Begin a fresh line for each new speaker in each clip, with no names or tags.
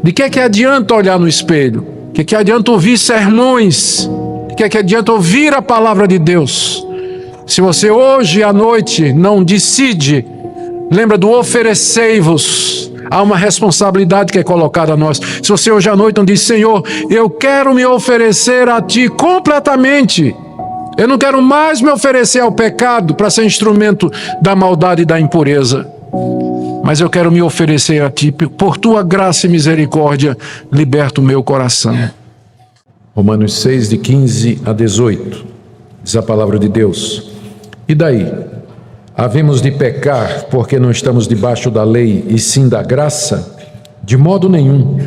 De que adianta olhar no espelho? De que adianta ouvir sermões? De que adianta ouvir a palavra de Deus? Se você hoje à noite não decide, lembra do oferecei-vos. Há uma responsabilidade que é colocada a nós. Se você hoje à noite não diz, Senhor, eu quero me oferecer a Ti completamente. Eu não quero mais me oferecer ao pecado para ser instrumento da maldade e da impureza. Mas eu quero me oferecer a Ti, por Tua graça e misericórdia, liberta o meu coração. Romanos 6, de 15 a 18, diz a palavra de Deus. E daí? Havemos de pecar porque não estamos debaixo da lei e sim da graça? De modo nenhum.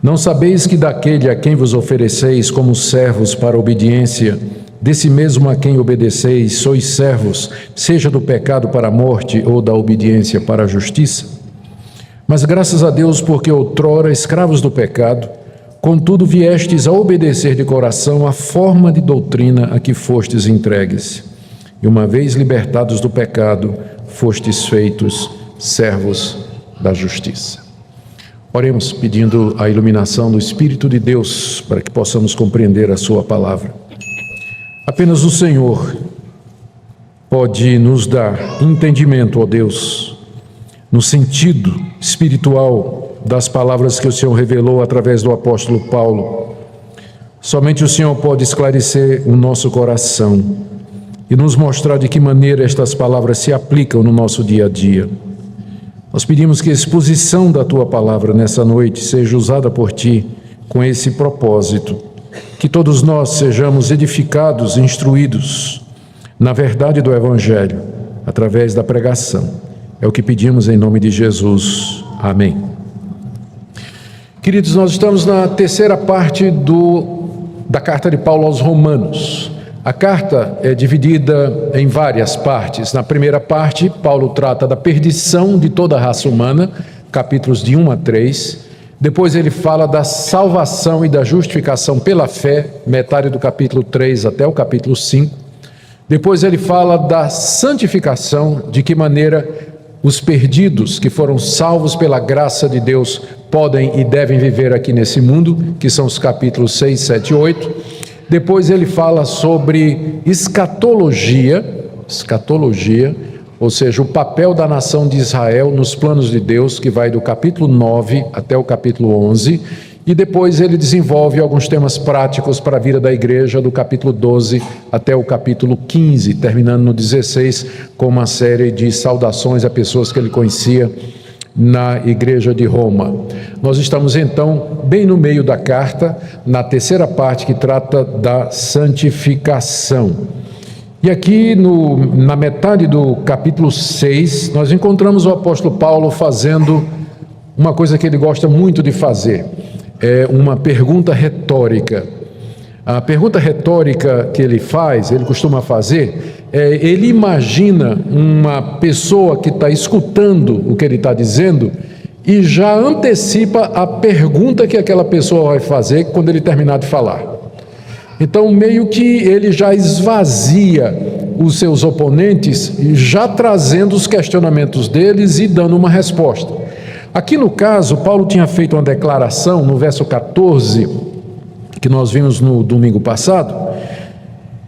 Não sabeis que daquele a quem vos ofereceis como servos para a obediência, desse mesmo a quem obedeceis, sois servos, seja do pecado para a morte ou da obediência para a justiça? Mas graças a Deus, porque outrora escravos do pecado, contudo viestes a obedecer de coração a forma de doutrina a que fostes entregues. E uma vez libertados do pecado, fostes feitos servos da justiça. Oremos pedindo a iluminação do Espírito de Deus para que possamos compreender a sua palavra. Apenas o Senhor pode nos dar entendimento, ó Deus, no sentido espiritual das palavras que o Senhor revelou através do apóstolo Paulo. Somente o Senhor pode esclarecer o nosso coração e nos mostrar de que maneira estas palavras se aplicam no nosso dia a dia. Nós pedimos que a exposição da Tua palavra nessa noite seja usada por Ti com esse propósito, que todos nós sejamos edificados e instruídos na verdade do Evangelho, através da pregação. É o que pedimos em nome de Jesus. Amém. Queridos, nós estamos na terceira parte da carta de Paulo aos Romanos. A carta é dividida em várias partes. Na primeira parte, Paulo trata da perdição de toda a raça humana, capítulos de 1 a 3. Depois ele fala da salvação e da justificação pela fé, metade do capítulo 3 até o capítulo 5. Depois ele fala da santificação, de que maneira os perdidos que foram salvos pela graça de Deus podem e devem viver aqui nesse mundo, que são os capítulos 6, 7 e 8. Depois ele fala sobre escatologia, ou seja, o papel da nação de Israel nos planos de Deus, que vai do capítulo 9 até o capítulo 11, e depois ele desenvolve alguns temas práticos para a vida da igreja, do capítulo 12 até o capítulo 15, terminando no 16, com uma série de saudações a pessoas que ele conhecia na igreja de Roma. Nós estamos então bem no meio da carta, na terceira parte que trata da santificação. E aqui na metade do capítulo 6, nós encontramos o apóstolo Paulo fazendo uma coisa que ele gosta muito de fazer, é uma pergunta retórica. A pergunta retórica que ele costuma fazer, ele imagina uma pessoa que está escutando o que ele está dizendo e já antecipa a pergunta que aquela pessoa vai fazer quando ele terminar de falar. Então, meio que ele já esvazia os seus oponentes, já trazendo os questionamentos deles e dando uma resposta. Aqui no caso, Paulo tinha feito uma declaração no verso 14, que nós vimos no domingo passado,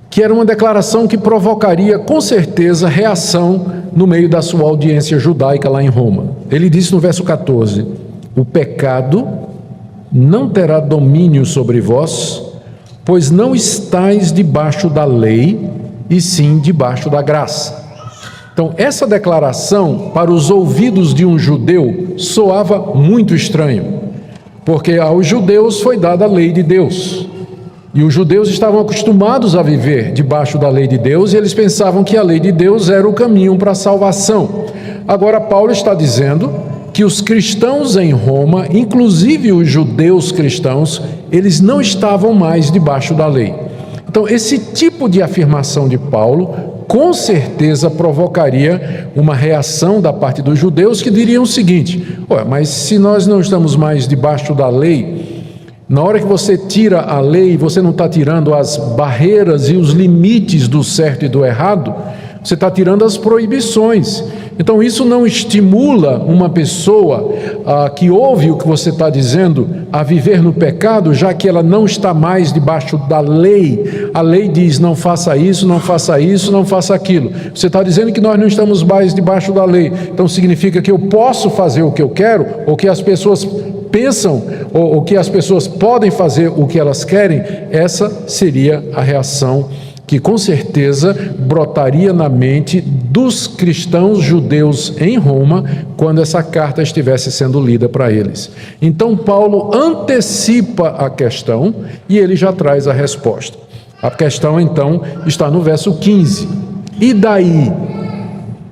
que era uma declaração que provocaria com certeza reação no meio da sua audiência judaica lá em Roma. Ele disse no verso 14: o pecado não terá domínio sobre vós, pois não estáis debaixo da lei, e sim debaixo da graça. Então, essa declaração, para os ouvidos de um judeu, soava muito estranho, porque aos judeus foi dada a lei de Deus, e os judeus estavam acostumados a viver debaixo da lei de Deus, e eles pensavam que a lei de Deus era o caminho para a salvação. Agora Paulo está dizendo que os cristãos em Roma, inclusive os judeus cristãos, eles não estavam mais debaixo da lei. Então, esse tipo de afirmação de Paulo com certeza provocaria uma reação da parte dos judeus, que diriam o seguinte: mas se nós não estamos mais debaixo da lei, na hora que você tira a lei, você não está tirando as barreiras e os limites do certo e do errado, você está tirando as proibições. Então isso não estimula uma pessoa que ouve o que você está dizendo a viver no pecado, já que ela não está mais debaixo da lei. A lei diz: não faça isso, não faça isso, não faça aquilo. Você está dizendo que nós não estamos mais debaixo da lei, então significa que eu posso fazer o que eu quero, ou que as pessoas pensam, ou que as pessoas podem fazer o que elas querem. Essa seria a reação que com certeza brotaria na mente dos cristãos judeus em Roma quando essa carta estivesse sendo lida para eles. Então Paulo antecipa a questão e ele já traz a resposta. A questão então está no verso 15. E daí?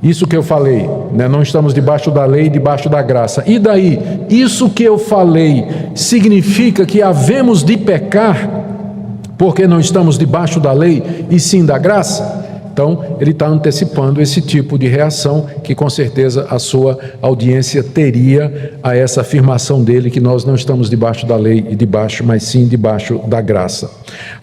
Isso que eu falei, né? Não estamos debaixo da lei, debaixo da graça. E daí? Isso que eu falei significa que havemos de pecar porque não estamos debaixo da lei e sim da graça? Então, ele está antecipando esse tipo de reação que com certeza a sua audiência teria a essa afirmação dele que nós não estamos debaixo da lei e debaixo, mas sim debaixo da graça.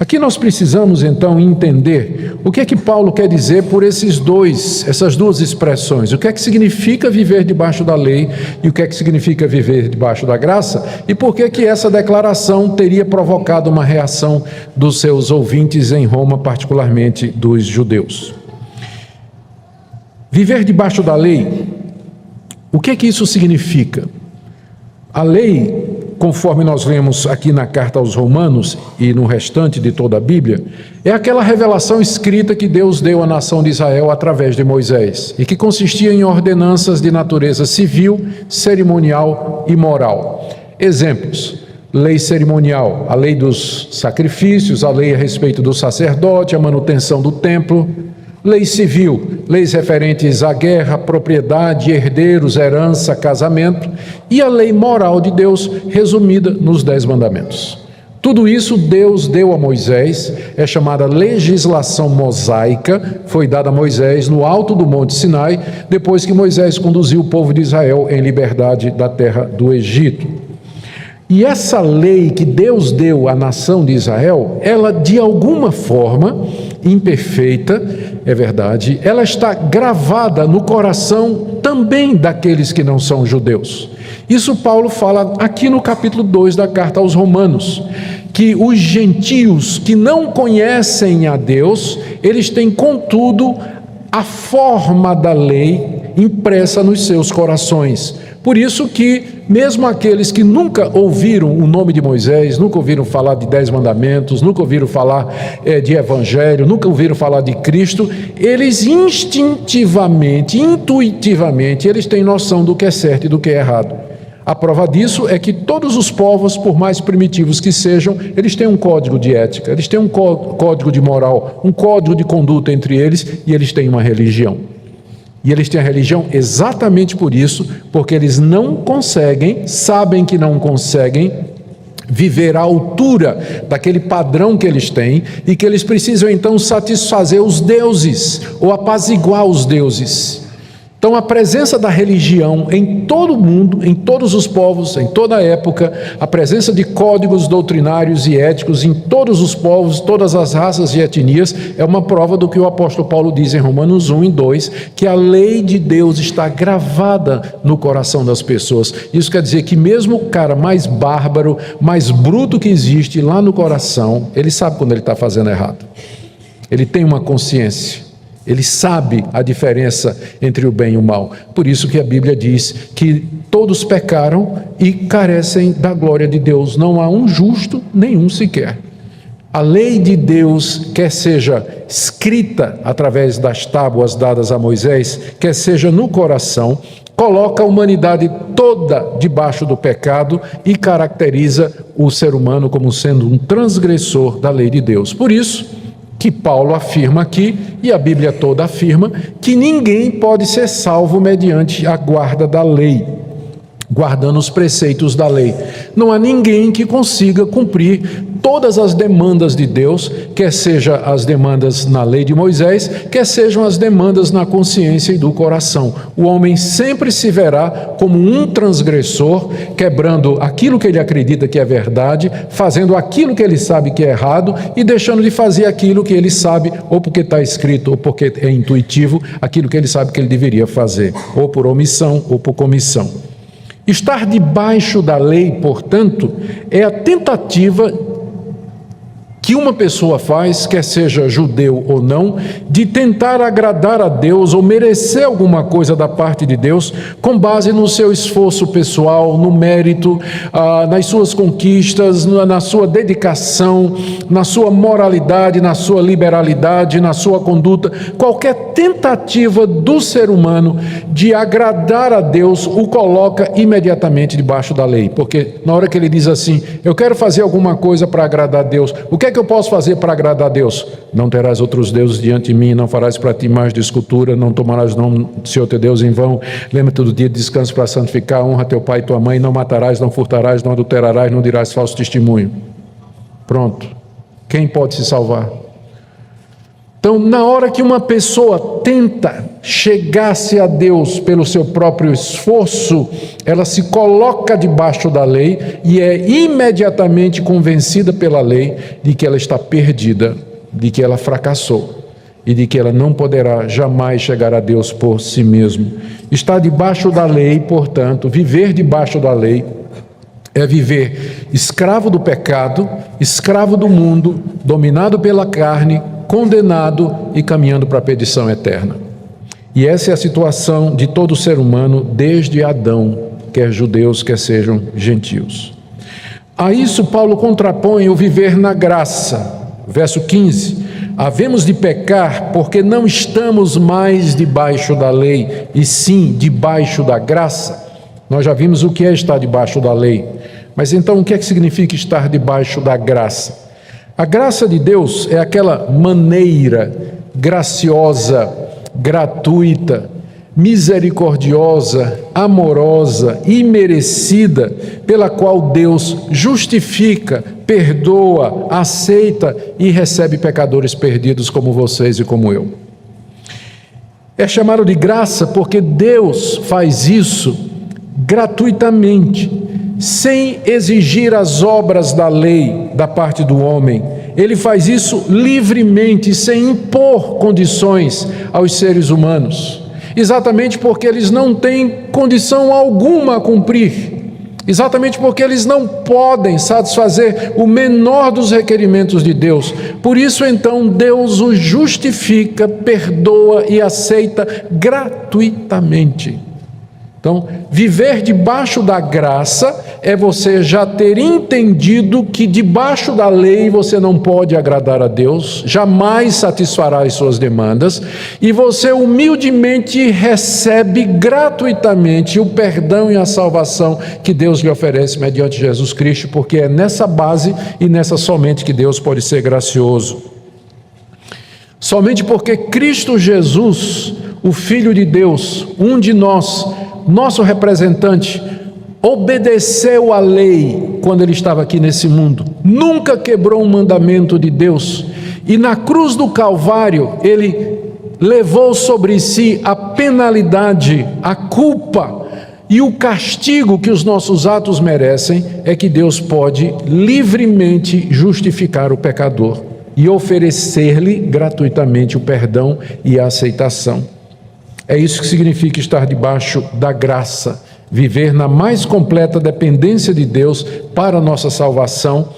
Aqui nós precisamos então entender o que é que Paulo quer dizer por essas duas expressões. O que é que significa viver debaixo da lei e o que é que significa viver debaixo da graça, e por que que essa declaração teria provocado uma reação dos seus ouvintes em Roma, particularmente dos judeus. Viver debaixo da lei, o que é que isso significa? A lei, conforme nós lemos aqui na carta aos Romanos e no restante de toda a Bíblia, é aquela revelação escrita que Deus deu à nação de Israel através de Moisés e que consistia em ordenanças de natureza civil, cerimonial e moral. Exemplos: lei cerimonial, a lei dos sacrifícios, a lei a respeito do sacerdote, a manutenção do templo. Lei civil, leis referentes à guerra, propriedade, herdeiros, herança, casamento. E a lei moral de Deus, resumida nos 10 mandamentos. Tudo isso Deus deu a Moisés, é chamada legislação mosaica, foi dada a Moisés no alto do Monte Sinai, depois que Moisés conduziu o povo de Israel em liberdade da terra do Egito. E essa lei que Deus deu à nação de Israel, ela de alguma forma, imperfeita, é verdade, ela está gravada no coração também daqueles que não são judeus. Isso Paulo fala aqui no capítulo 2 da carta aos Romanos, que os gentios que não conhecem a Deus, eles têm contudo a forma da lei impressa nos seus corações. Por isso que mesmo aqueles que nunca ouviram o nome de Moisés, nunca ouviram falar de 10 mandamentos, nunca ouviram falar de evangelho, nunca ouviram falar de Cristo, eles instintivamente, intuitivamente, eles têm noção do que é certo e do que é errado. A prova disso é que todos os povos, por mais primitivos que sejam, eles têm um código de ética, eles têm um código de moral, um código de conduta entre eles, e eles têm uma religião. E eles têm a religião exatamente por isso, porque eles não conseguem, sabem que não conseguem viver à altura daquele padrão que eles têm e que eles precisam então satisfazer os deuses ou apaziguar os deuses. Então a presença da religião em todo o mundo, em todos os povos, em toda a época, a presença de códigos doutrinários e éticos em todos os povos, todas as raças e etnias, é uma prova do que o apóstolo Paulo diz em Romanos 1 e 2, que a lei de Deus está gravada no coração das pessoas. Isso quer dizer que mesmo o cara mais bárbaro, mais bruto que existe lá no coração, ele sabe quando ele está fazendo errado. Ele tem uma consciência. Ele sabe a diferença entre o bem e o mal. Por isso que a Bíblia diz que todos pecaram e carecem da glória de Deus. Não há um justo, nenhum sequer. A lei de Deus, quer seja escrita através das tábuas dadas a Moisés, quer seja no coração, coloca a humanidade toda debaixo do pecado e caracteriza o ser humano como sendo um transgressor da lei de Deus. Por isso que Paulo afirma aqui, e a Bíblia toda afirma, que ninguém pode ser salvo mediante a guarda da lei. guardando os preceitos da lei. Não há ninguém que consiga cumprir todas as demandas de Deus, quer seja as demandas na lei de Moisés, quer sejam as demandas na consciência e do coração. O homem sempre se verá como um transgressor, quebrando aquilo que ele acredita que é verdade, fazendo aquilo que ele sabe que é errado e deixando de fazer aquilo que ele sabe, ou porque está escrito, ou porque é intuitivo, aquilo que ele sabe que ele deveria fazer, ou por omissão ou por comissão. Estar debaixo da lei, portanto, é a tentativa que uma pessoa faz, quer seja judeu ou não, de tentar agradar a Deus ou merecer alguma coisa da parte de Deus, com base no seu esforço pessoal, no mérito, nas suas conquistas, na sua dedicação, na sua moralidade, na sua liberalidade, na sua conduta. Qualquer tentativa do ser humano de agradar a Deus o coloca imediatamente debaixo da lei, porque na hora que ele diz assim, eu quero fazer alguma coisa para agradar a Deus, o que é que eu posso fazer para agradar a Deus? Não terás outros deuses diante de mim, não farás para ti mais de escultura, não tomarás o nome do Senhor teu Deus em vão, lembra-te do dia de descanso para santificar, honra teu pai e tua mãe, não matarás, não furtarás, não adulterarás, não dirás falso testemunho. Pronto. Quem pode se salvar? Então, na hora que uma pessoa tenta chegar-se a Deus pelo seu próprio esforço, ela se coloca debaixo da lei e é imediatamente convencida pela lei de que ela está perdida, de que ela fracassou e de que ela não poderá jamais chegar a Deus por si mesmo. Estar debaixo da lei, portanto, viver debaixo da lei, é viver escravo do pecado, escravo do mundo, dominado pela carne, condenado e caminhando para a perdição eterna. E essa é a situação de todo ser humano desde Adão, quer judeus, quer sejam gentios. A isso Paulo contrapõe o viver na graça. Verso 15: havemos de pecar porque não estamos mais debaixo da lei, e sim debaixo da graça. Nós já vimos o que é estar debaixo da lei. Mas então o que é que significa estar debaixo da graça? A graça de Deus é aquela maneira graciosa, gratuita, misericordiosa, amorosa, imerecida, pela qual Deus justifica, perdoa, aceita e recebe pecadores perdidos como vocês e como eu. É chamado de graça porque Deus faz isso gratuitamente, sem exigir as obras da lei da parte do homem. Ele faz isso livremente, sem impor condições aos seres humanos, exatamente porque eles não têm condição alguma a cumprir, exatamente porque eles não podem satisfazer o menor dos requerimentos de Deus. Por isso, então, Deus os justifica, perdoa e aceita gratuitamente. Então, viver debaixo da graça é você já ter entendido que debaixo da lei você não pode agradar a Deus, jamais satisfará as suas demandas, e você humildemente recebe gratuitamente o perdão e a salvação que Deus lhe oferece mediante Jesus Cristo, porque é nessa base e nessa somente que Deus pode ser gracioso. Somente porque Cristo Jesus, o Filho de Deus, um de nós, nosso representante, obedeceu à lei quando ele estava aqui nesse mundo, nunca quebrou um mandamento de Deus, e na cruz do Calvário ele levou sobre si a penalidade, a culpa e o castigo que os nossos atos merecem. É que Deus pode livremente justificar o pecador e oferecer-lhe gratuitamente o perdão e a aceitação. É isso que significa estar debaixo da graça, viver na mais completa dependência de Deus para a nossa salvação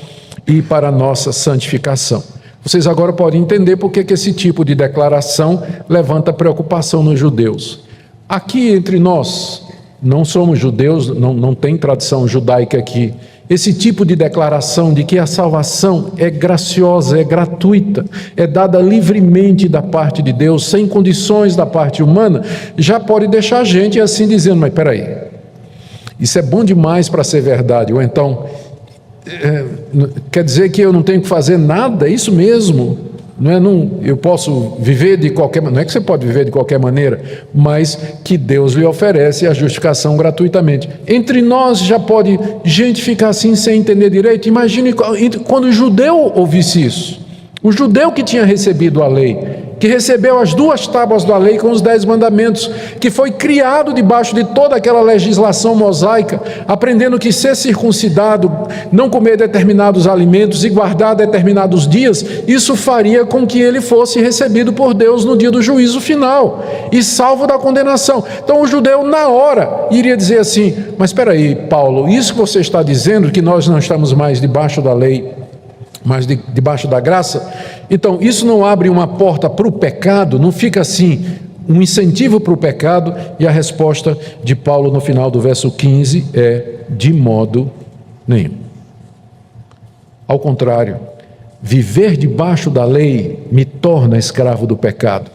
e para a nossa santificação. Vocês agora podem entender por que esse tipo de declaração levanta preocupação nos judeus. Aqui entre nós, não somos judeus, não tem tradição judaica aqui. Esse tipo de declaração de que a salvação é graciosa, é gratuita, é dada livremente da parte de Deus, sem condições da parte humana, já pode deixar a gente assim dizendo, mas peraí, isso é bom demais para ser verdade, ou então, quer dizer que eu não tenho que fazer nada? É isso mesmo? Eu posso viver de qualquer maneira, não é que você pode viver de qualquer maneira, mas que Deus lhe oferece a justificação gratuitamente. Entre nós já pode gente ficar assim sem entender direito. Imagine quando o judeu ouvisse isso. O judeu que tinha recebido a lei, que recebeu as 2 tábuas da lei com os 10 mandamentos, que foi criado debaixo de toda aquela legislação mosaica, aprendendo que ser circuncidado, não comer determinados alimentos e guardar determinados dias, isso faria com que ele fosse recebido por Deus no dia do juízo final e salvo da condenação. Então o judeu na hora iria dizer assim: mas espera aí, Paulo, isso que você está dizendo, que nós não estamos mais debaixo da lei, mas debaixo da graça, então isso não abre uma porta para o pecado? Não fica assim um incentivo para o pecado? E a resposta de Paulo no final do verso 15 é: de modo nenhum. Ao contrário, viver debaixo da lei me torna escravo do pecado,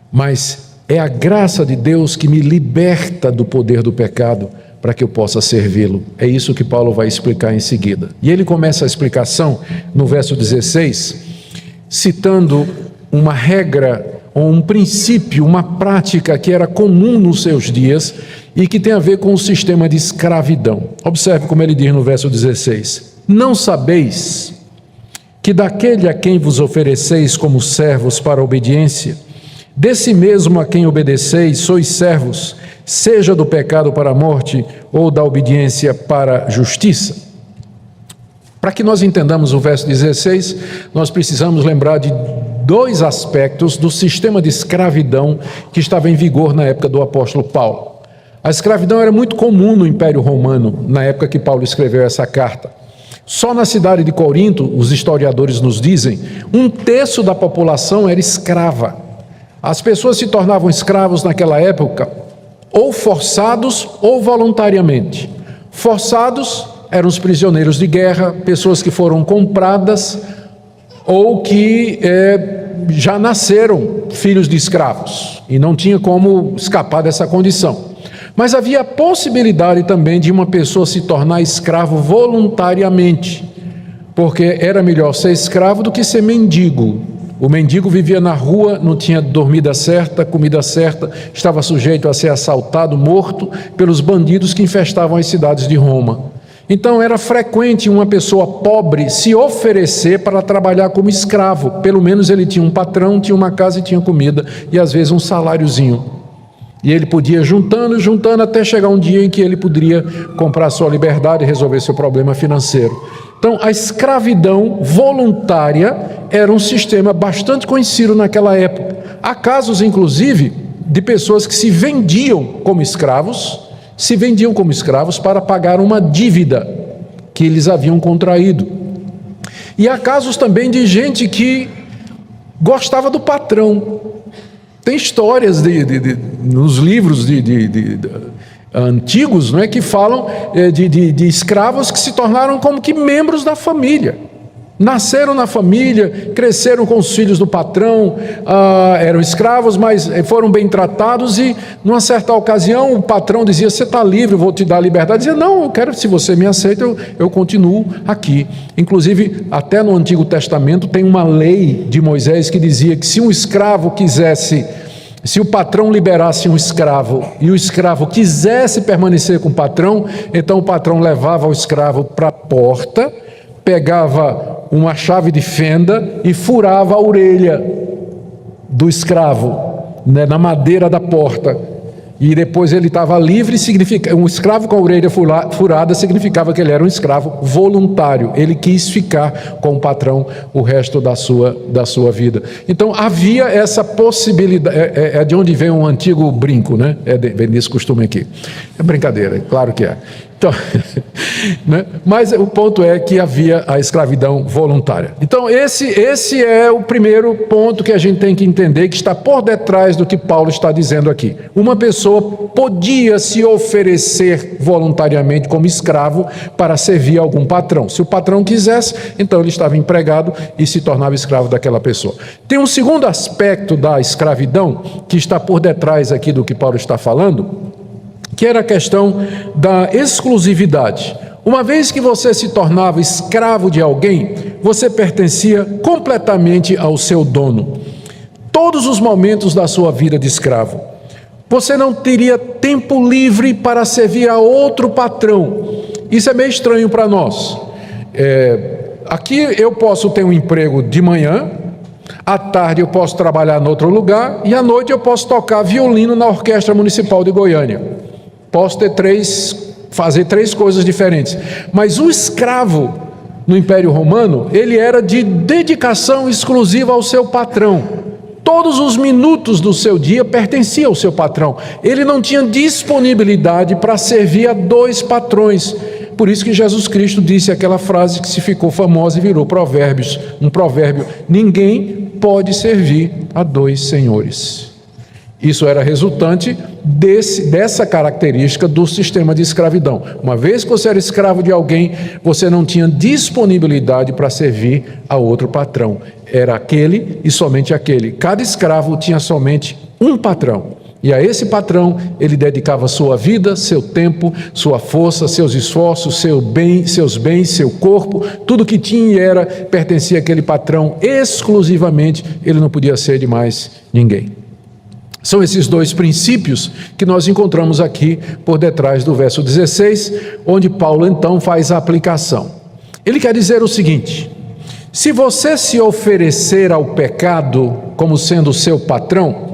mas é a graça de Deus que me liberta do poder do pecado, para que eu possa servi-lo. É isso que Paulo vai explicar em seguida. E ele começa a explicação no verso 16, citando uma regra, ou um princípio, uma prática que era comum nos seus dias e que tem a ver com o sistema de escravidão. Observe como ele diz no verso 16: não sabeis que daquele a quem vos ofereceis como servos para a obediência, desse mesmo a quem obedeceis sois servos, seja do pecado para a morte ou da obediência para a justiça? Para que nós entendamos o verso 16, nós precisamos lembrar de 2 aspectos do sistema de escravidão que estava em vigor na época do apóstolo Paulo. A escravidão era muito comum no Império Romano, na época que Paulo escreveu essa carta. Só na cidade de Corinto, os historiadores nos dizem, 1/3 da população era escrava. As pessoas se tornavam escravos naquela época ou forçados ou voluntariamente. Forçados eram os prisioneiros de guerra, pessoas que foram compradas ou que já nasceram filhos de escravos e não tinha como escapar dessa condição. Mas havia a possibilidade também de uma pessoa se tornar escravo voluntariamente, porque era melhor ser escravo do que ser mendigo. O mendigo vivia na rua, não tinha dormida certa, comida certa, estava sujeito a ser assaltado, morto pelos bandidos que infestavam as cidades de Roma. Então era frequente uma pessoa pobre se oferecer para trabalhar como escravo. Pelo menos ele tinha um patrão, tinha uma casa e tinha comida, e às vezes um saláriozinho. E ele podia juntando, até chegar um dia em que ele poderia comprar sua liberdade e resolver seu problema financeiro. Então, a escravidão voluntária era um sistema bastante conhecido naquela época. Há casos, inclusive, de pessoas que se vendiam como escravos para pagar uma dívida que eles haviam contraído. E há casos também de gente que gostava do patrão. Tem histórias nos livros antigos, não é, que falam de escravos que se tornaram como que membros da família. Nasceram na família, cresceram com os filhos do patrão, eram escravos, mas foram bem tratados e, numa certa ocasião, o patrão dizia: você está livre, eu vou te dar a liberdade. Dizia: não, eu quero, se você me aceita, eu continuo aqui. Inclusive, até no Antigo Testamento tem uma lei de Moisés que dizia que se um escravo quisesse, se o patrão liberasse um escravo e o escravo quisesse permanecer com o patrão, então o patrão levava o escravo para a porta, pegava uma chave de fenda e furava a orelha do escravo, né, na madeira da porta. E depois ele estava livre. Um escravo com a orelha furada significava que ele era um escravo voluntário. Ele quis ficar com o patrão o resto da sua vida. Então havia essa possibilidade. É de onde vem um antigo brinco, né? Vem desse costume aqui. É brincadeira, claro que é. Então, né? Mas o ponto é que havia a escravidão voluntária. Então esse é o primeiro ponto que a gente tem que entender, que está por detrás do que Paulo está dizendo aqui. Uma pessoa podia se oferecer voluntariamente como escravo para servir algum patrão. Se o patrão quisesse, então ele estava empregado e se tornava escravo daquela pessoa. Tem um segundo aspecto da escravidão que está por detrás aqui do que Paulo está falando, que era a questão da exclusividade, Uma vez que você se tornava escravo de alguém, você pertencia completamente ao seu dono. Todos os momentos da sua vida de escravo. Você não teria tempo livre para servir a outro patrão. Isso é meio estranho para nós. Aqui eu posso ter um emprego de manhã, à tarde eu posso trabalhar em outro lugar e à noite eu posso tocar violino na Orquestra Municipal de Goiânia. Posso ter fazer três coisas diferentes. Mas o escravo no Império Romano, ele era de dedicação exclusiva ao seu patrão. Todos os minutos do seu dia pertenciam ao seu patrão. Ele não tinha disponibilidade para servir a dois patrões. Por isso que Jesus Cristo disse aquela frase que se ficou famosa e virou um provérbio: ninguém pode servir a dois senhores. Isso era resultante dessa característica do sistema de escravidão. Uma vez que você era escravo de alguém, você não tinha disponibilidade para servir a outro patrão. Era aquele e somente aquele. Cada escravo tinha somente um patrão. E a esse patrão ele dedicava sua vida, seu tempo, sua força, seus esforços, seus bens, seu corpo, tudo que tinha pertencia àquele patrão exclusivamente. Ele não podia ser de mais ninguém. São esses dois princípios que nós encontramos aqui por detrás do verso 16, onde Paulo então faz a aplicação. Ele quer dizer o seguinte: se você se oferecer ao pecado como sendo seu patrão,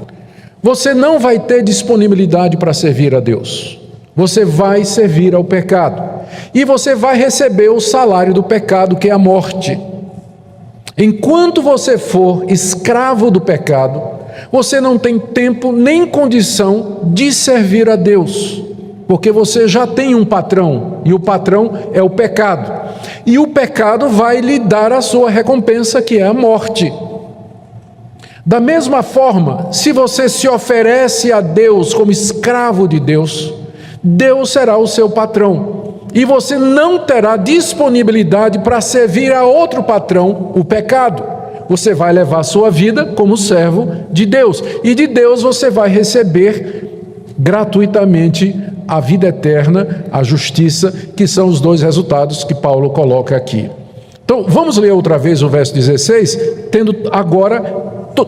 você não vai ter disponibilidade para servir a Deus. Você vai servir ao pecado. E você vai receber o salário do pecado, que é a morte. Enquanto você for escravo do pecado, você não tem tempo nem condição de servir a Deus, porque você já tem um patrão, e o patrão é o pecado. E o pecado vai lhe dar a sua recompensa, que é a morte. Da mesma forma, se você se oferece a Deus como escravo de Deus, Deus será o seu patrão, e você não terá disponibilidade para servir a outro patrão, o pecado. Você vai levar a sua vida como servo de Deus, e de Deus você vai receber gratuitamente a vida eterna, a justiça, que são os dois resultados que Paulo coloca aqui. Então, vamos ler outra vez o verso 16, tendo agora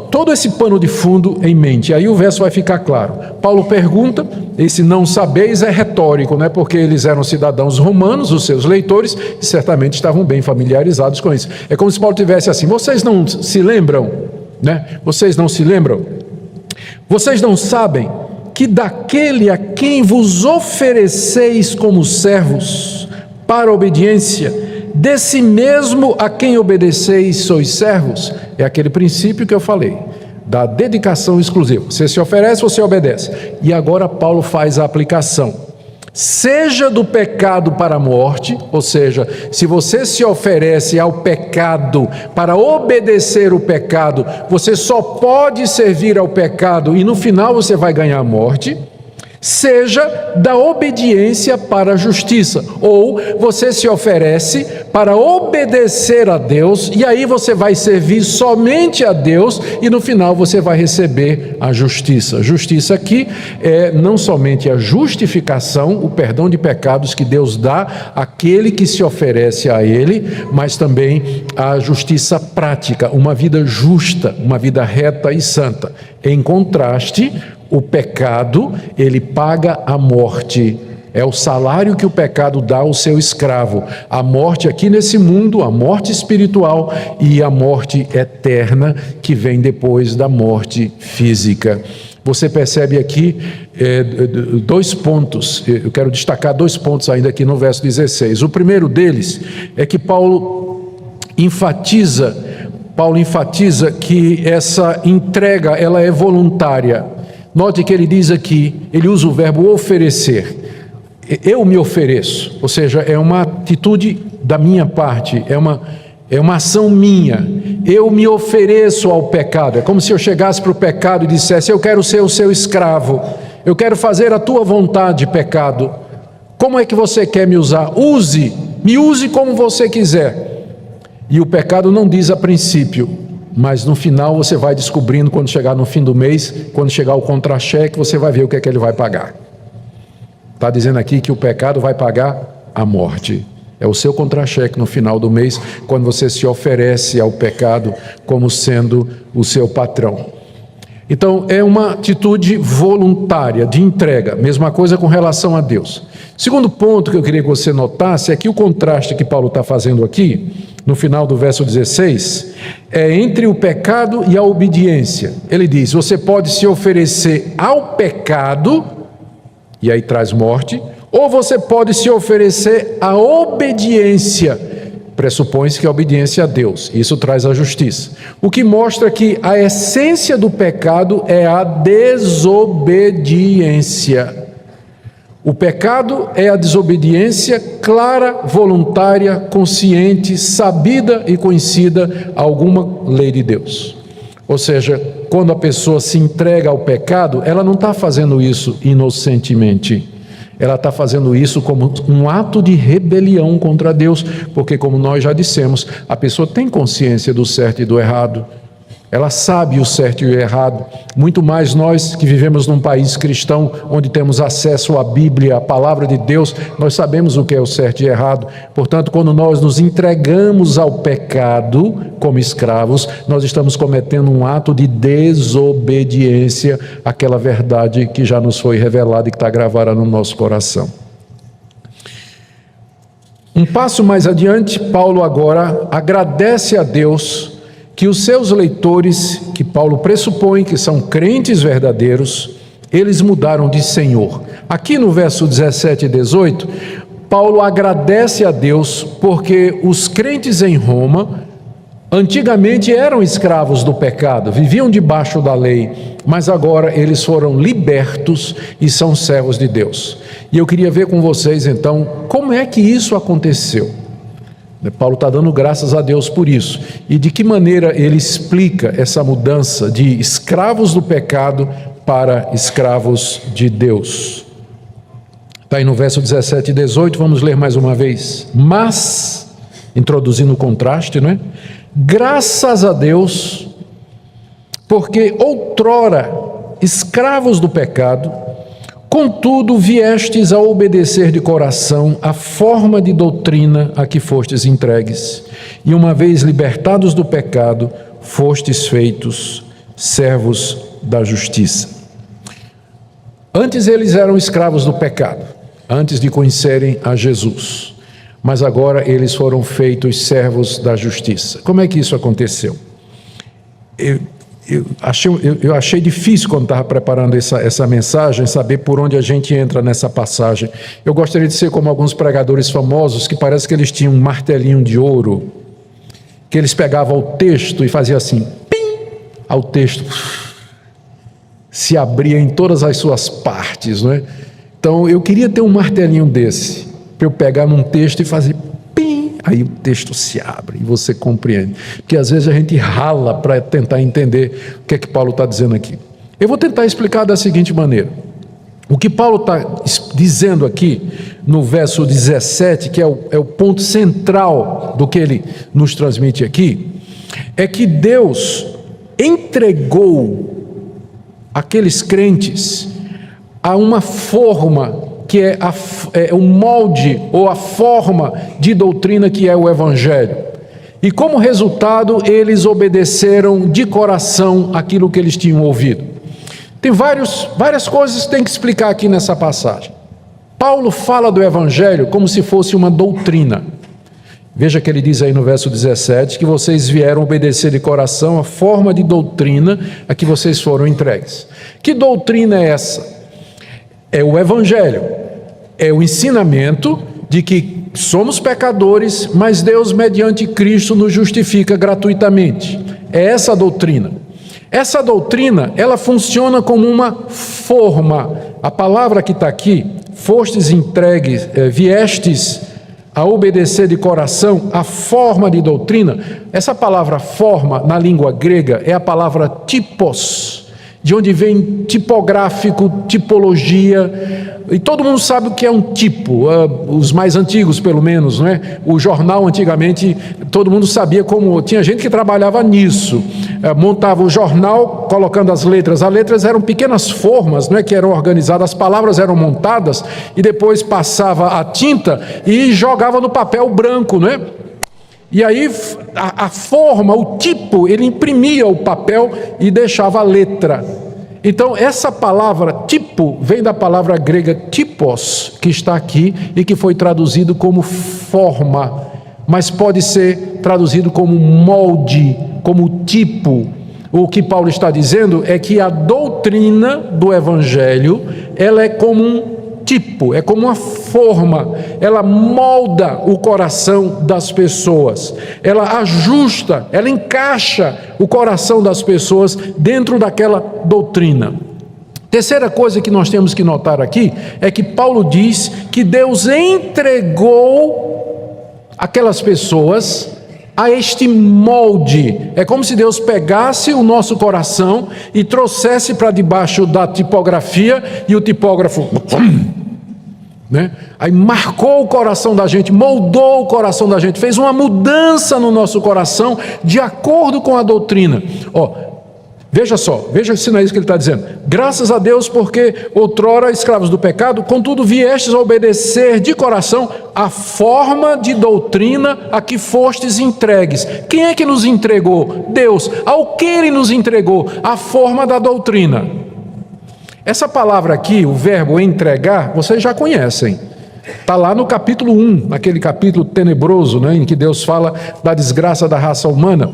todo esse pano de fundo em mente. Aí o verso vai ficar claro. Paulo pergunta, esse não sabeis é retórico, né? Porque eles eram cidadãos romanos, os seus leitores, e certamente estavam bem familiarizados com isso. É como se Paulo tivesse assim: vocês não se lembram, né? Vocês não se lembram? Vocês não sabem que daquele a quem vos ofereceis como servos para a obediência, desse mesmo a quem obedeceis sois servos? É aquele princípio que eu falei, da dedicação exclusiva. Você se oferece, você obedece. E agora Paulo faz a aplicação. Seja do pecado para a morte, ou seja, se você se oferece ao pecado para obedecer o pecado, você só pode servir ao pecado e no final você vai ganhar a morte. Seja da obediência para a justiça, ou você se oferece para obedecer a Deus, e aí você vai servir somente a Deus, e no final você vai receber a justiça. Justiça aqui é não somente a justificação, o perdão de pecados que Deus dá àquele que se oferece a Ele, mas também a justiça prática, uma vida justa, uma vida reta e santa. Em contraste, o pecado, ele paga a morte. É o salário que o pecado dá ao seu escravo. A morte aqui nesse mundo, a morte espiritual e a morte eterna que vem depois da morte física. Você percebe aqui dois pontos. Eu quero destacar dois pontos ainda aqui no verso 16. O primeiro deles é que Paulo enfatiza que essa entrega ela é voluntária. Note que ele diz aqui, ele usa o verbo oferecer. Eu me ofereço, ou seja, é uma atitude da minha parte, é uma ação minha. Eu me ofereço ao pecado. É como se eu chegasse para o pecado e dissesse: eu quero ser o seu escravo, eu quero fazer a tua vontade, pecado. Como é que você quer me usar? Me use como você quiser. E o pecado não diz a princípio, mas no final você vai descobrindo, quando chegar no fim do mês, quando chegar o contra-cheque, você vai ver o que é que ele vai pagar. Está dizendo aqui que o pecado vai pagar a morte. É o seu contra-cheque no final do mês, quando você se oferece ao pecado como sendo o seu patrão. Então, é uma atitude voluntária, de entrega. Mesma coisa com relação a Deus. Segundo ponto que eu queria que você notasse é que o contraste que Paulo está fazendo aqui, no final do verso 16, é entre o pecado e a obediência. Ele diz, você pode se oferecer ao pecado, e aí traz morte, ou você pode se oferecer à obediência. Pressupõe-se que a obediência a Deus, isso traz a justiça. O que mostra que a essência do pecado é a desobediência. O pecado é a desobediência clara, voluntária, consciente, sabida e conhecida a alguma lei de Deus. Ou seja, quando a pessoa se entrega ao pecado, ela não está fazendo isso inocentemente. Ela está fazendo isso como um ato de rebelião contra Deus, porque, como nós já dissemos, a pessoa tem consciência do certo e do errado. Ela sabe o certo e o errado. Muito mais nós que vivemos num país cristão, onde temos acesso à Bíblia, à palavra de Deus, nós sabemos o que é o certo e errado. Portanto, quando nós nos entregamos ao pecado como escravos, nós estamos cometendo um ato de desobediência àquela verdade que já nos foi revelada e que está gravada no nosso coração. Um passo mais adiante, Paulo agora agradece a Deus que os seus leitores, que Paulo pressupõe que são crentes verdadeiros, eles mudaram de Senhor. Aqui no verso 17 e 18, Paulo agradece a Deus porque os crentes em Roma antigamente eram escravos do pecado, viviam debaixo da lei, mas agora eles foram libertos e são servos de Deus. E eu queria ver com vocês então como é que isso aconteceu. Paulo está dando graças a Deus por isso. E de que maneira ele explica essa mudança de escravos do pecado para escravos de Deus. Está aí no verso 17 e 18, vamos ler mais uma vez. Mas, introduzindo o contraste, não é? Graças a Deus, porque outrora escravos do pecado, contudo, viestes a obedecer de coração a forma de doutrina a que fostes entregues, e uma vez libertados do pecado, fostes feitos servos da justiça. Antes eles eram escravos do pecado, antes de conhecerem a Jesus, mas agora eles foram feitos servos da justiça. Como é que isso aconteceu? Eu achei difícil, quando estava preparando essa mensagem, saber por onde a gente entra nessa passagem. Eu gostaria de ser como alguns pregadores famosos, que parece que eles tinham um martelinho de ouro, que eles pegavam o texto e faziam assim, pim, ao texto se abria em todas as suas partes, não é? Então, eu queria ter um martelinho desse, para eu pegar num texto e fazer pim, aí o texto se abre e você compreende. Porque às vezes a gente rala para tentar entender o que é que Paulo está dizendo aqui. Eu vou tentar explicar da seguinte maneira. O que Paulo está dizendo aqui no verso 17, que é o ponto central do que ele nos transmite aqui, é que Deus entregou aqueles crentes a uma forma que é o molde ou a forma de doutrina que é o Evangelho. E como resultado, eles obedeceram de coração aquilo que eles tinham ouvido. Tem várias coisas que tem que explicar aqui nessa passagem. Paulo fala do Evangelho como se fosse uma doutrina. Veja que ele diz aí no verso 17, que vocês vieram obedecer de coração a forma de doutrina a que vocês foram entregues. Que doutrina é essa? É o Evangelho, é o ensinamento de que somos pecadores, mas Deus, mediante Cristo, nos justifica gratuitamente. É essa a doutrina. Essa doutrina, ela funciona como uma forma. A palavra que está aqui, fostes entregues, viestes a obedecer de coração a forma de doutrina. Essa palavra forma, na língua grega, é a palavra typos. de onde vem tipográfico, tipologia, e todo mundo sabe o que é um tipo, os mais antigos pelo menos, não é? O jornal antigamente, todo mundo sabia como, tinha gente que trabalhava nisso, montava o jornal colocando as letras eram pequenas formas, não é, que eram organizadas, as palavras eram montadas e depois passava a tinta e jogava no papel branco, não é? E aí a forma, o tipo, ele imprimia o papel e deixava a letra. Então essa palavra tipo vem da palavra grega typos, que está aqui e que foi traduzido como forma, mas pode ser traduzido como molde, como tipo. O que Paulo está dizendo é que a doutrina do Evangelho, ela é como um tipo, é como uma forma, ela molda o coração das pessoas, ela ajusta, ela encaixa o coração das pessoas dentro daquela doutrina. Terceira coisa que nós temos que notar aqui é que Paulo diz que Deus entregou aquelas pessoas a este molde. É como se Deus pegasse o nosso coração e trouxesse para debaixo da tipografia e o tipógrafo, né? Aí marcou o coração da gente, moldou o coração da gente, fez uma mudança no nosso coração de acordo com a doutrina. Veja se não é isso que ele está dizendo. Graças a Deus, porque outrora escravos do pecado, contudo viestes a obedecer de coração a forma de doutrina a que fostes entregues. Quem é que nos entregou? Deus. Ao que Ele nos entregou? A forma da doutrina. Essa palavra aqui, o verbo entregar, vocês já conhecem. Está lá no capítulo 1, naquele capítulo tenebroso, né, em que Deus fala da desgraça da raça humana.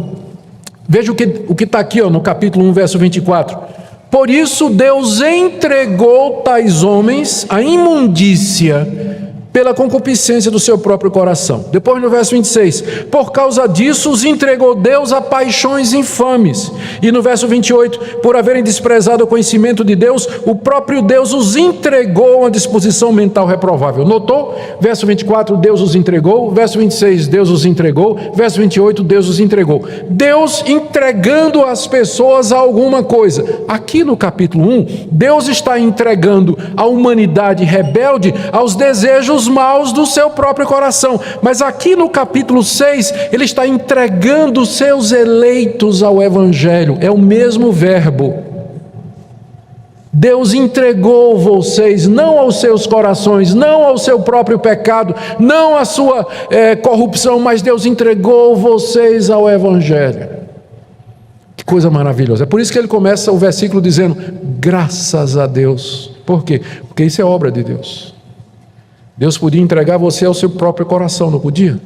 Veja o que está aqui, no capítulo 1, verso 24. Por isso Deus entregou tais homens à imundícia pela concupiscência do seu próprio coração. Depois no verso 26, por causa disso os entregou Deus a paixões infames. E no verso 28, por haverem desprezado o conhecimento de Deus, o próprio Deus os entregou a uma disposição mental reprovável. Notou? Verso 24, Deus os entregou. Verso 26, Deus os entregou. Verso 28, Deus os entregou. Deus entregando as pessoas a alguma coisa. Aqui no capítulo 1, Deus está entregando a humanidade rebelde aos desejos maus do seu próprio coração. Mas aqui no capítulo 6, ele está entregando os seus eleitos ao Evangelho. É o mesmo verbo. Deus entregou vocês, não aos seus corações, não ao seu próprio pecado, não à sua corrupção, mas Deus entregou vocês ao Evangelho. Que coisa maravilhosa. É por isso que ele começa o versículo dizendo, graças a Deus. Por quê? Porque isso é obra de Deus. Deus podia entregar você ao seu próprio coração, não podia?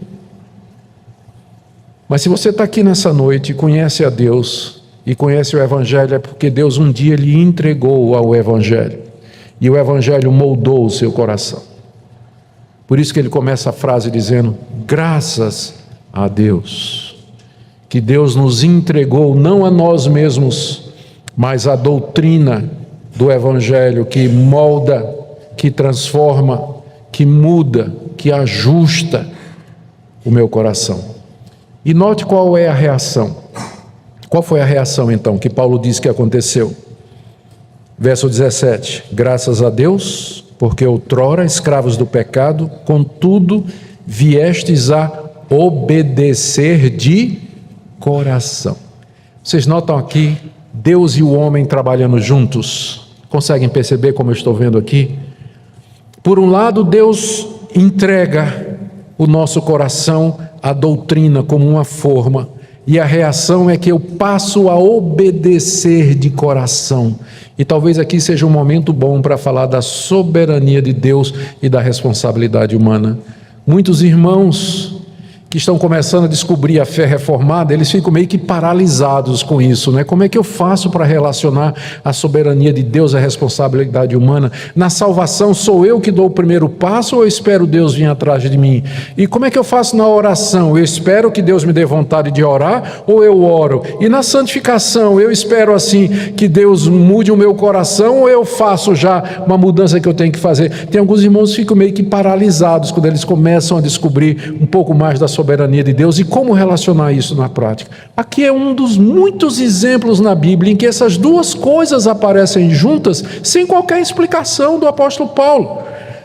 Mas se você está aqui nessa noite e conhece a Deus e conhece o Evangelho, é porque Deus um dia lhe entregou ao Evangelho. E o Evangelho moldou o seu coração. Por isso que ele começa a frase dizendo, graças a Deus. Que Deus nos entregou não a nós mesmos, mas a doutrina do Evangelho que molda, que transforma, que muda, que ajusta o meu coração. E note qual é a reação. Qual foi a reação então que Paulo diz que aconteceu? Verso 17, graças a Deus, porque outrora escravos do pecado, contudo viestes a obedecer de coração. Vocês notam aqui Deus e o homem trabalhando juntos? Conseguem perceber como eu estou vendo aqui? Por um lado, Deus entrega o nosso coração à doutrina como uma forma, e a reação é que eu passo a obedecer de coração. E talvez aqui seja um momento bom para falar da soberania de Deus e da responsabilidade humana. Muitos irmãos que estão começando a descobrir a fé reformada, eles ficam meio que paralisados com isso, né? Como é que eu faço para relacionar a soberania de Deus à responsabilidade humana? Na salvação, sou eu que dou o primeiro passo ou eu espero Deus vir atrás de mim? E como é que eu faço na oração? Eu espero que Deus me dê vontade de orar ou eu oro? E na santificação, eu espero assim que Deus mude o meu coração ou eu faço já uma mudança que eu tenho que fazer? Tem alguns irmãos que ficam meio que paralisados quando eles começam a descobrir um pouco mais da soberania soberania de Deus e como relacionar isso na prática. Aqui é um dos muitos exemplos na Bíblia em que essas duas coisas aparecem juntas sem qualquer explicação do apóstolo Paulo.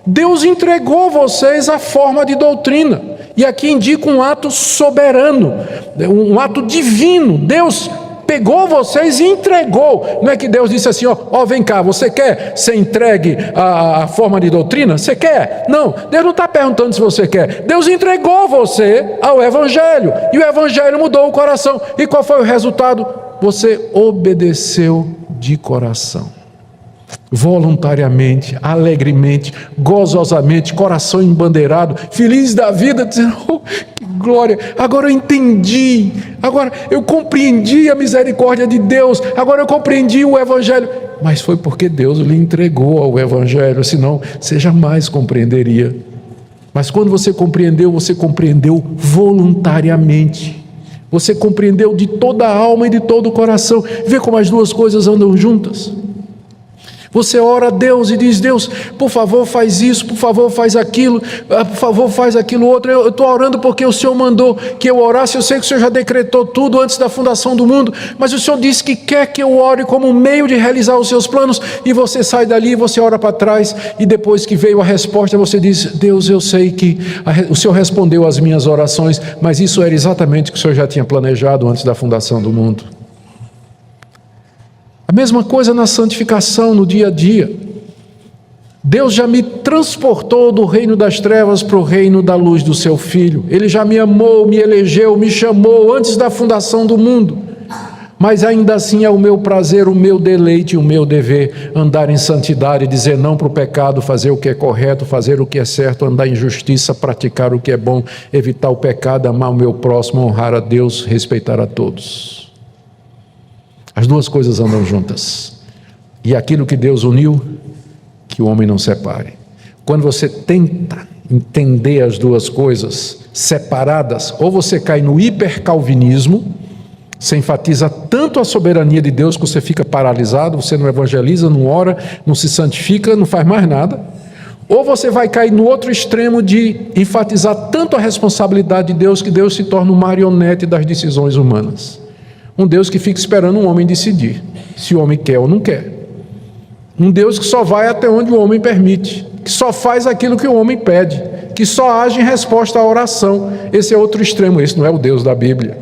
Deus entregou vocês a forma de doutrina, e aqui indica um ato soberano, um ato divino. Deus pegou vocês e entregou. Não é que Deus disse assim, ó, vem cá, você quer ser entregue a forma de doutrina? Você quer? Não, Deus não está perguntando se você quer. Deus entregou você ao Evangelho, e o Evangelho mudou o coração. E qual foi o resultado? Você obedeceu de coração, voluntariamente, alegremente, gozosamente, coração embandeirado, feliz da vida, dizendo, oh, que glória, agora eu entendi, agora eu compreendi a misericórdia de Deus, agora eu compreendi o Evangelho. Mas foi porque Deus lhe entregou ao Evangelho, senão você jamais compreenderia. Mas quando você compreendeu voluntariamente, você compreendeu de toda a alma e de todo o coração. Vê como as duas coisas andam juntas. Você ora a Deus e diz, Deus, por favor faz isso, por favor faz aquilo, por favor faz aquilo outro. Eu estou orando porque o Senhor mandou que eu orasse. Eu sei que o Senhor já decretou tudo antes da fundação do mundo, mas o Senhor disse que quer que eu ore como meio de realizar os seus planos. E você sai dali, você ora para trás, e depois que veio a resposta, você diz, Deus, eu sei que o Senhor respondeu às minhas orações, mas isso era exatamente o que o Senhor já tinha planejado antes da fundação do mundo. A mesma coisa na santificação, no dia a dia. Deus já me transportou do reino das trevas para o reino da luz do seu Filho. Ele já me amou, me elegeu, me chamou antes da fundação do mundo. Mas ainda assim é o meu prazer, o meu deleite, o meu dever andar em santidade, dizer não para o pecado, fazer o que é correto, fazer o que é certo, andar em justiça, praticar o que é bom, evitar o pecado, amar o meu próximo, honrar a Deus, respeitar a todos. As duas coisas andam juntas. E aquilo que Deus uniu, que o homem não separe. Quando você tenta entender as duas coisas separadas, ou você cai no hipercalvinismo, você enfatiza tanto a soberania de Deus que você fica paralisado, você não evangeliza, não ora, não se santifica, não faz mais nada. Ou você vai cair no outro extremo de enfatizar tanto a responsabilidade de Deus que Deus se torna um marionete das decisões humanas. Um Deus que fica esperando um homem decidir se o homem quer ou não quer. Um Deus que só vai até onde o homem permite, que só faz aquilo que o homem pede, que só age em resposta à oração. Esse é outro extremo, esse não é o Deus da Bíblia.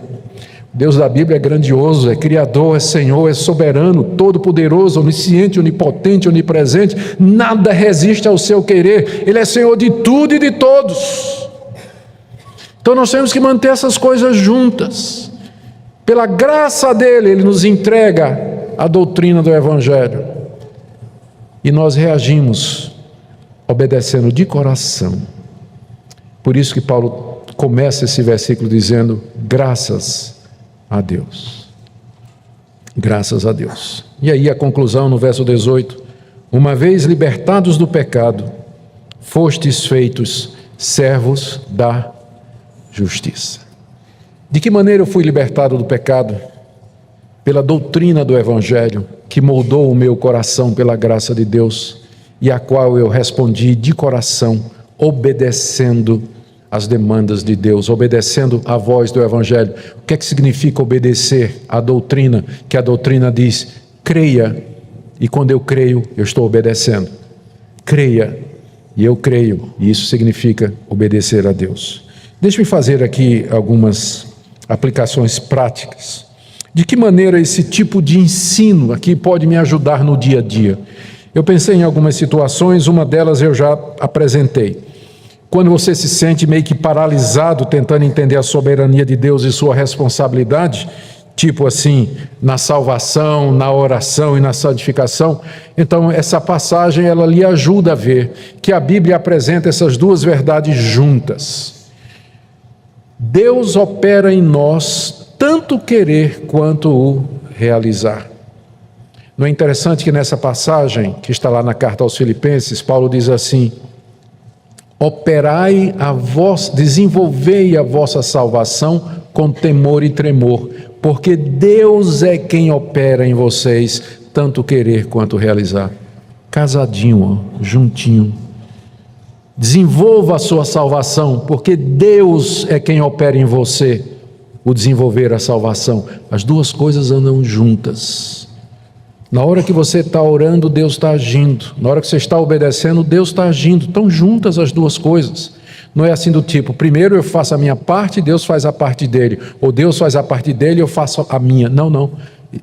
O Deus da Bíblia é grandioso, é criador, é Senhor, é soberano, todo-poderoso, onisciente, onipotente, onipresente. Nada resiste ao seu querer. Ele é Senhor de tudo e de todos. Então nós temos que manter essas coisas juntas. Pela graça dele, ele nos entrega a doutrina do Evangelho. E nós reagimos obedecendo de coração. Por isso que Paulo começa esse versículo dizendo, graças a Deus. Graças a Deus. E aí a conclusão no verso 18. Uma vez libertados do pecado, fostes feitos servos da justiça. De que maneira eu fui libertado do pecado? Pela doutrina do Evangelho, que moldou o meu coração pela graça de Deus, e a qual eu respondi de coração, obedecendo as demandas de Deus, obedecendo a voz do Evangelho. O que é que significa obedecer à doutrina? Que a doutrina diz, creia, e quando eu creio, eu estou obedecendo. Creia, e eu creio, e isso significa obedecer a Deus. Deixe-me fazer aqui algumas aplicações práticas. De que maneira esse tipo de ensino aqui pode me ajudar no dia a dia? Eu pensei em algumas situações, uma delas eu já apresentei. Quando você se sente meio que paralisado, tentando entender a soberania de Deus e sua responsabilidade, tipo assim, na salvação, na oração e na santificação, então essa passagem ela lhe ajuda a ver que a Bíblia apresenta essas duas verdades juntas. Deus opera em nós tanto querer quanto o realizar. Não é interessante que nessa passagem, que está lá na carta aos Filipenses, Paulo diz assim, operai desenvolvei a vossa salvação com temor e tremor, porque Deus é quem opera em vocês, tanto querer quanto realizar. Casadinho, ó, juntinho. Desenvolva a sua salvação, porque Deus é quem opera em você o desenvolver a salvação. As duas coisas andam juntas. Na hora que você está orando, Deus está agindo. Na hora que você está obedecendo, Deus está agindo. Estão juntas as duas coisas. Não é assim do tipo, primeiro eu faço a minha parte, Deus faz a parte dele. Ou Deus faz a parte dele e eu faço a minha. Não, não.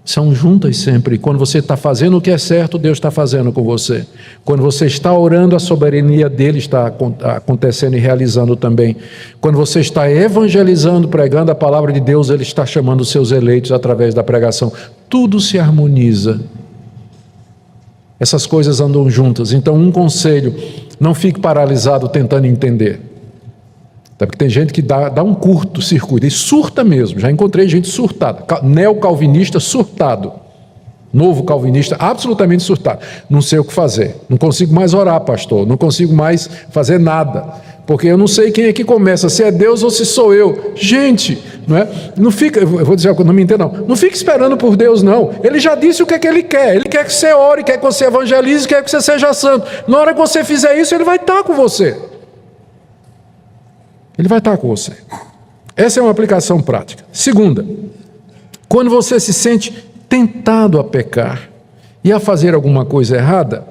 São juntas sempre. Quando você está fazendo o que é certo, Deus está fazendo com você. Quando você está orando, a soberania dele está acontecendo e realizando também. Quando você está evangelizando, pregando a palavra de Deus, ele está chamando os seus eleitos através da pregação. Tudo se harmoniza. Essas coisas andam juntas. Então, um conselho: não fique paralisado tentando entender. Porque tem gente que dá um curto-circuito, e surta mesmo. Já encontrei gente surtada, neocalvinista surtado, novo calvinista absolutamente surtado. Não sei o que fazer, não consigo mais orar, pastor, não consigo mais fazer nada, porque eu não sei quem é que começa, se é Deus ou se sou eu. Gente, não é? Não fica, eu vou dizer, não me entenda não fique esperando por Deus não. Ele já disse o que é que ele quer que você ore, quer que você evangelize, quer que você seja santo. Na hora que você fizer isso, ele vai estar com você. Ele vai estar com você. Essa é uma aplicação prática. Segunda, quando você se sente tentado a pecar e a fazer alguma coisa errada,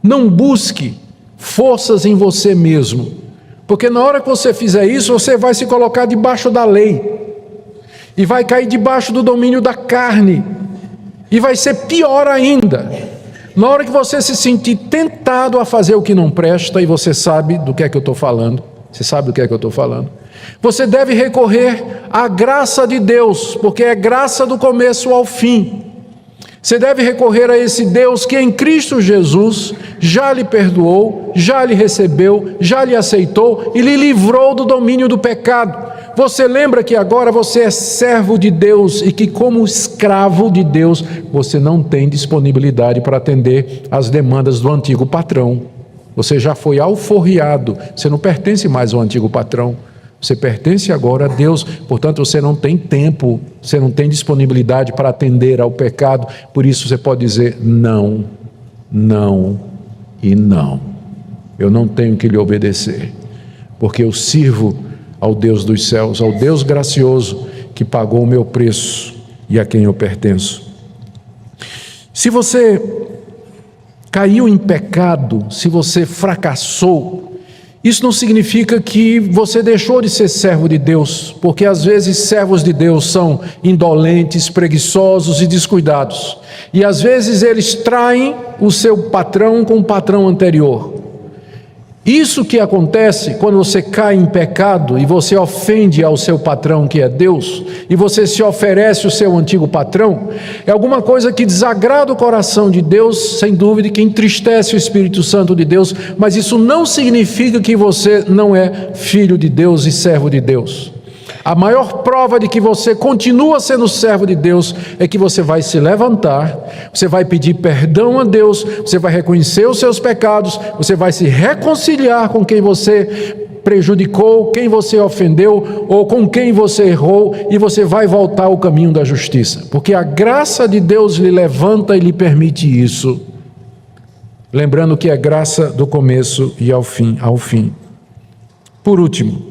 não busque forças em você mesmo, porque na hora que você fizer isso, você vai se colocar debaixo da lei e vai cair debaixo do domínio da carne e vai ser pior ainda. Na hora que você se sentir tentado a fazer o que não presta, e você sabe do que é que eu estou falando, você deve recorrer à graça de Deus, porque é graça do começo ao fim. Você deve recorrer a esse Deus que em Cristo Jesus já lhe perdoou, já lhe recebeu, já lhe aceitou e lhe livrou do domínio do pecado. Você lembra que agora você é servo de Deus e que, como escravo de Deus, você não tem disponibilidade para atender às demandas do antigo patrão. Você já foi alforriado, você não pertence mais ao antigo patrão, você pertence agora a Deus, portanto você não tem tempo, você não tem disponibilidade para atender ao pecado, por isso você pode dizer não, não e não. Eu não tenho que lhe obedecer, porque eu sirvo ao Deus dos céus, ao Deus gracioso que pagou o meu preço e a quem eu pertenço. Se você caiu em pecado, se você fracassou, isso não significa que você deixou de ser servo de Deus, porque às vezes servos de Deus são indolentes, preguiçosos e descuidados, e às vezes eles traem o seu patrão com o patrão anterior. Isso que acontece quando você cai em pecado e você ofende ao seu patrão, que é Deus, e você se oferece ao seu antigo patrão, é alguma coisa que desagrada o coração de Deus, sem dúvida, que entristece o Espírito Santo de Deus, mas isso não significa que você não é filho de Deus e servo de Deus. A maior prova de que você continua sendo servo de Deus é que você vai se levantar, você vai pedir perdão a Deus, você vai reconhecer os seus pecados, você vai se reconciliar com quem você prejudicou, quem você ofendeu ou com quem você errou, e você vai voltar ao caminho da justiça, porque a graça de Deus lhe levanta e lhe permite isso. Lembrando que é graça do começo e ao fim. Por último,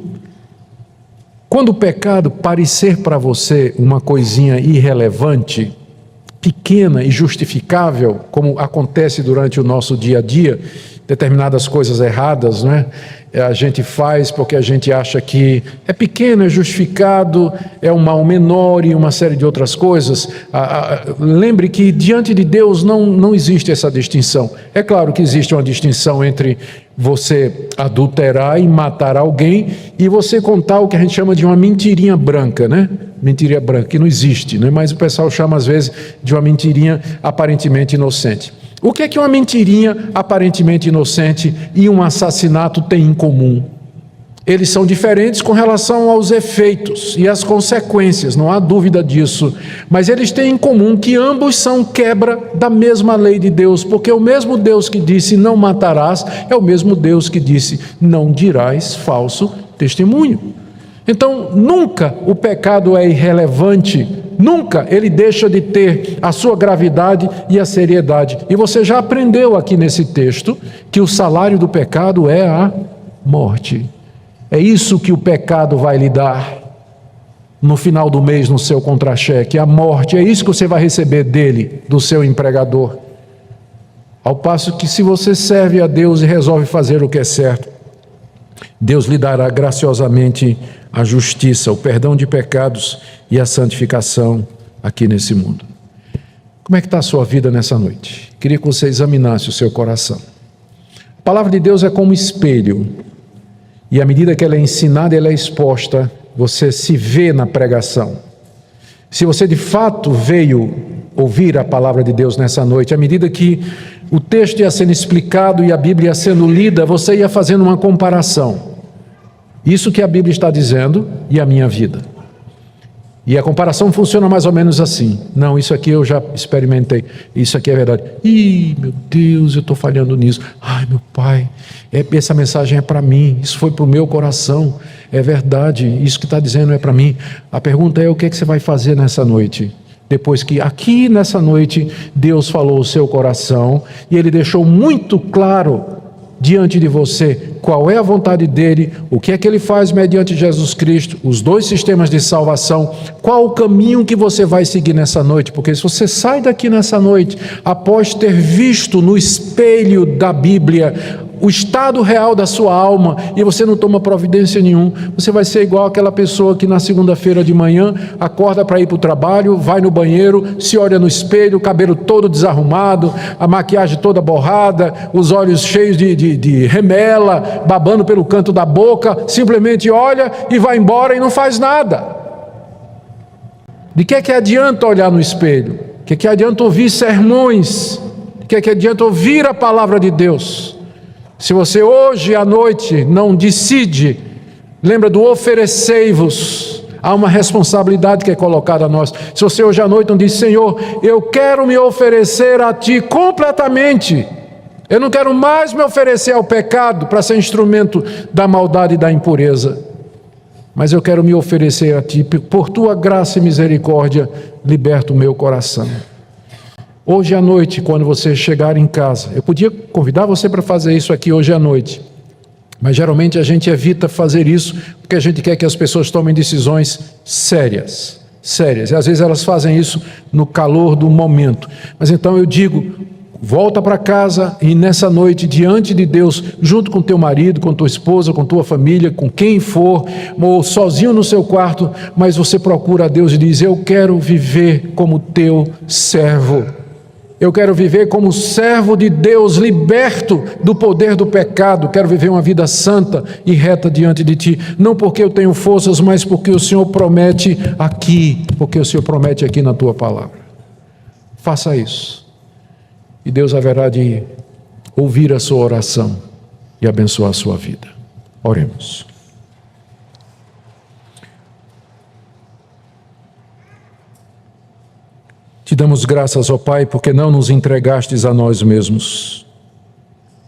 quando o pecado parecer para você uma coisinha irrelevante, pequena e justificável, como acontece durante o nosso dia a dia, determinadas coisas erradas, não é? A gente faz porque a gente acha que é pequeno, é justificado, é um mal menor e uma série de outras coisas. Lembre que diante de Deus não existe essa distinção. É claro que existe uma distinção entre você adulterar e matar alguém e você contar o que a gente chama de uma mentirinha branca, né? Mentirinha branca, que não existe, né? Mas o pessoal chama às vezes de uma mentirinha aparentemente inocente. O que é que uma mentirinha aparentemente inocente e um assassinato têm em comum? Eles são diferentes com relação aos efeitos e às consequências, não há dúvida disso, mas eles têm em comum que ambos são quebra da mesma lei de Deus, porque o mesmo Deus que disse não matarás é o mesmo Deus que disse não dirás falso testemunho. Então, nunca o pecado é irrelevante nunca ele deixa de ter a sua gravidade e a seriedade. E você já aprendeu aqui nesse texto que o salário do pecado é a morte. É isso que o pecado vai lhe dar no final do mês no seu contra-cheque, a morte. É isso que você vai receber dele, do seu empregador. Ao passo que, se você serve a Deus e resolve fazer o que é certo, Deus lhe dará graciosamente a justiça, o perdão de pecados e a santificação aqui nesse mundo. Como é que está a sua vida nessa noite? Queria que você examinasse o seu coração. A palavra de Deus é como espelho, e à medida que ela é ensinada, ela é exposta, você se vê na pregação. Se você de fato veio ouvir a palavra de Deus nessa noite, à medida que o texto ia sendo explicado e a Bíblia ia sendo lida, você ia fazendo uma comparação. Isso que a Bíblia está dizendo e a minha vida. E a comparação funciona mais ou menos assim. Não, isso aqui eu já experimentei. Isso aqui é verdade. Ih, meu Deus, eu estou falhando nisso. Ai, meu Pai, essa mensagem é para mim. Isso foi para o meu coração. É verdade, isso que está dizendo é para mim. A pergunta é: o que é que você vai fazer nessa noite? Depois que aqui nessa noite Deus falou o seu coração e Ele deixou muito claro diante de você qual é a vontade dele, o que é que ele faz mediante Jesus Cristo, os dois sistemas de salvação, qual o caminho que você vai seguir nessa noite. Porque se você sai daqui nessa noite após ter visto no espelho da Bíblia o estado real da sua alma e você não toma providência nenhuma, você vai ser igual aquela pessoa que na segunda-feira de manhã acorda para ir para o trabalho, vai no banheiro, se olha no espelho, o cabelo todo desarrumado, a maquiagem toda borrada, os olhos cheios de remela, babando pelo canto da boca, simplesmente olha e vai embora e não faz nada. De que adianta olhar no espelho? De que adianta ouvir sermões? De que adianta ouvir a palavra de Deus? Se você hoje à noite não decide, lembra do oferecei-vos, há uma responsabilidade que é colocada a nós. Se você hoje à noite não diz: Senhor, eu quero me oferecer a Ti completamente, eu não quero mais me oferecer ao pecado para ser instrumento da maldade e da impureza, mas eu quero me oferecer a Ti, por Tua graça e misericórdia, liberta o meu coração. Hoje à noite, quando você chegar em casa, eu podia convidar você para fazer isso aqui hoje à noite, mas geralmente a gente evita fazer isso porque a gente quer que as pessoas tomem decisões sérias, e às vezes elas fazem isso no calor do momento. Mas então eu digo: volta para casa e nessa noite, diante de Deus, junto com teu marido, com tua esposa, com tua família, com quem for, ou sozinho no seu quarto, mas você procura a Deus e diz: eu quero viver como teu servo. Eu quero viver como servo de Deus, liberto do poder do pecado. Quero viver uma vida santa e reta diante de Ti. Não porque eu tenho forças, mas porque o Senhor promete aqui. Porque o Senhor promete aqui na Tua palavra. Faça isso. E Deus haverá de ouvir a sua oração e abençoar a sua vida. Oremos. Te damos graças, ó Pai, porque não nos entregastes a nós mesmos,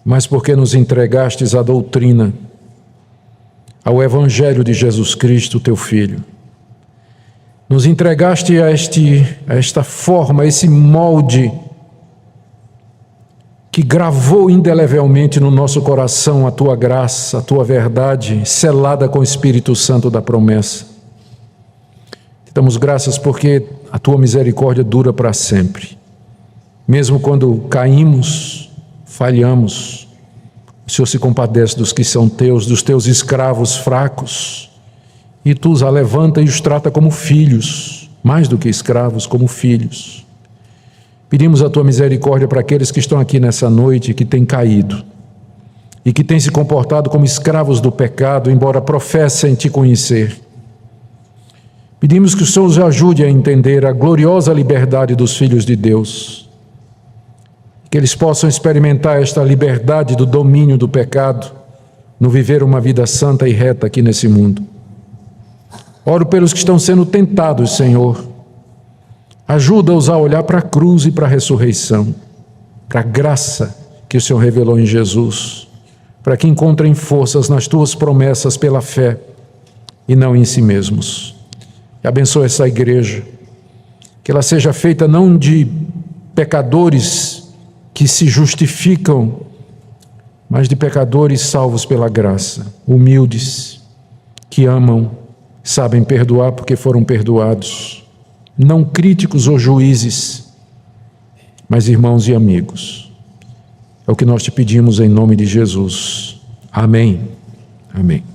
mas porque nos entregastes à doutrina, ao Evangelho de Jesus Cristo, Teu Filho. Nos entregaste a esta forma, a esse molde que gravou indelevelmente no nosso coração a Tua graça, a Tua verdade, selada com o Espírito Santo da promessa. Te damos graças porque a Tua misericórdia dura para sempre. Mesmo quando caímos, falhamos, o Senhor se compadece dos que são Teus, dos Teus escravos fracos, e Tu os alevanta e os trata como filhos, mais do que escravos, como filhos. Pedimos a Tua misericórdia para aqueles que estão aqui nessa noite, que têm caído, e que têm se comportado como escravos do pecado, embora professem Te conhecer. Pedimos que o Senhor os ajude a entender a gloriosa liberdade dos filhos de Deus, que eles possam experimentar esta liberdade do domínio do pecado, no viver uma vida santa e reta aqui nesse mundo. Oro pelos que estão sendo tentados, Senhor. Ajuda-os a olhar para a cruz e para a ressurreição, para a graça que o Senhor revelou em Jesus, para que encontrem forças nas Tuas promessas pela fé e não em si mesmos. E abençoa essa igreja, Que ela seja feita não de pecadores que se justificam, mas de pecadores salvos pela graça, humildes, que amam, sabem perdoar porque foram perdoados, não críticos ou juízes, mas irmãos e amigos. É o que nós te pedimos em nome de Jesus. Amém. Amém.